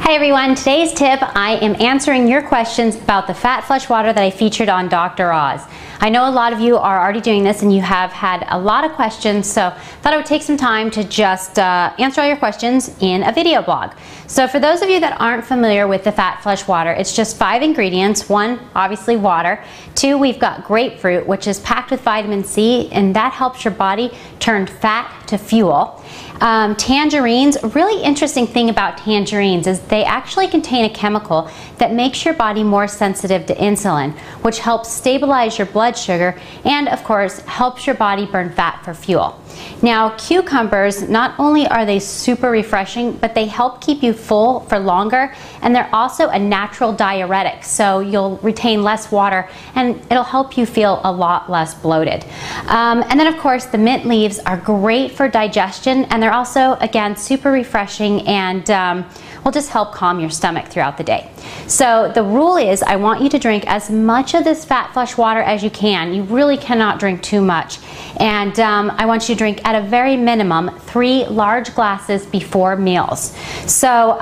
Hi everyone, today's tip, I am answering your questions about the Fat Flush water that I featured on Dr. Oz. I know a lot of you are already doing this and you have had a lot of questions, so I thought I would take some time to just answer all your questions in a video blog. So for those of you that aren't familiar with the Fat Flush water, it's just 5 ingredients. 1, obviously water. 2, we've got grapefruit, which is packed with vitamin C, and that helps your body turn fat to fuel. Tangerines, a really interesting thing about tangerines is they actually contain a chemical that makes your body more sensitive to insulin, which helps stabilize your blood sugar and of course helps your body burn fat for fuel. Now cucumbers, not only are they super refreshing, but they help keep you full for longer, and they're also a natural diuretic, so you'll retain less water and it'll help you feel a lot less bloated. And then of course the mint leaves are great for digestion, and they're also again super refreshing and will just help calm your stomach throughout the day. So the rule is I want you to drink as much of this Fat Flush water as you can. You really cannot drink too much, and I want you to drink at a very minimum 3 large glasses before meals. So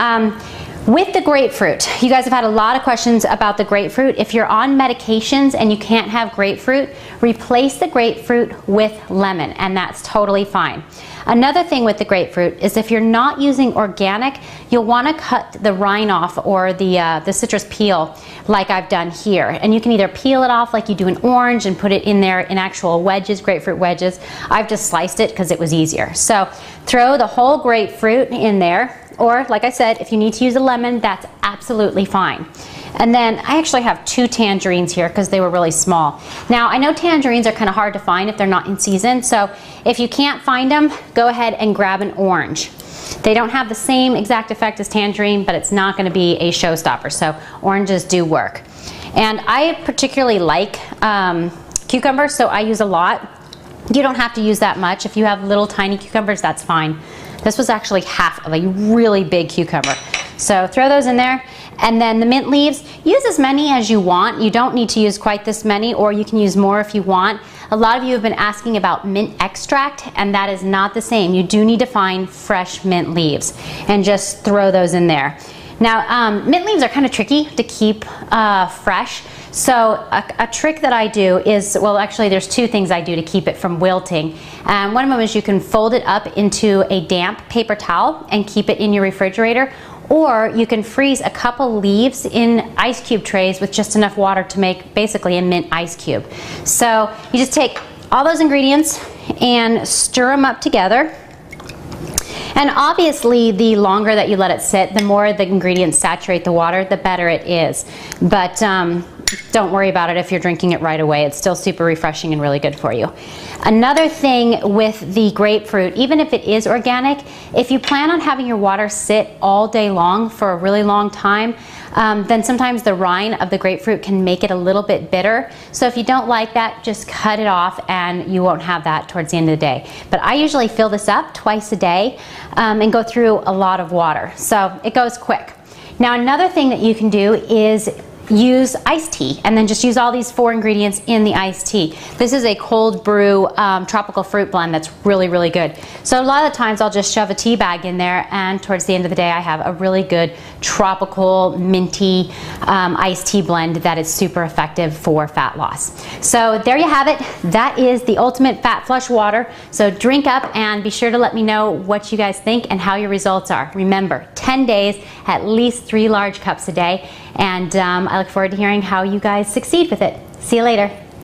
with the grapefruit, you guys have had a lot of questions about the grapefruit. If you're on medications and you can't have grapefruit, replace the grapefruit with lemon, and that's totally fine. Another thing with the grapefruit is if you're not using organic, you'll want to cut the rind off, or the citrus peel like I've done here. And you can either peel it off like you do an orange and put it in there in actual wedges, grapefruit wedges. I've just sliced it because it was easier. So throw the whole grapefruit in there, or like I said, if you need to use a lemon, that's absolutely fine. And then I actually have 2 tangerines here because they were really small. Now I know tangerines are kind of hard to find if they're not in season, so if you can't find them, go ahead and grab an orange. They don't have the same exact effect as tangerine, but it's not going to be a showstopper, so oranges do work. And I particularly like cucumbers, so I use a lot. You don't have to use that much. If you have little tiny cucumbers, that's fine. This was actually half of a really big cucumber. So throw those in there. And then the mint leaves, use as many as you want. You don't need to use quite this many, or you can use more if you want. A lot of you have been asking about mint extract, and that is not the same. You do need to find fresh mint leaves and just throw those in there. Now, mint leaves are kind of tricky to keep fresh. So a trick that I do is, well actually there's 2 things I do to keep it from wilting. One of them is you can fold it up into a damp paper towel and keep it in your refrigerator, or you can freeze a couple leaves in ice cube trays with just enough water to make basically a mint ice cube. So you just take all those ingredients and stir them up together. And obviously the longer that you let it sit, the more the ingredients saturate the water, the better it is. But don't worry about it if you're drinking it right away. It's still super refreshing and really good for you. Another thing with the grapefruit, even if it is organic, if you plan on having your water sit all day long for a really long time, then sometimes the rind of the grapefruit can make it a little bit bitter. So if you don't like that, just cut it off and you won't have that towards the end of the day. But I usually fill this up twice a day and go through a lot of water. So it goes quick. Now another thing that you can do is use iced tea, and then just use all these 4 ingredients in the iced tea. This is a cold brew tropical fruit blend that's really, really good. So a lot of the times I'll just shove a tea bag in there, and towards the end of the day I have a really good tropical minty iced tea blend that is super effective for fat loss. So there you have it. That is the ultimate Fat Flush water. So drink up and be sure to let me know what you guys think and how your results are. Remember, 10 days, at least 3 large cups a day, and I look forward to hearing how you guys succeed with it. See you later.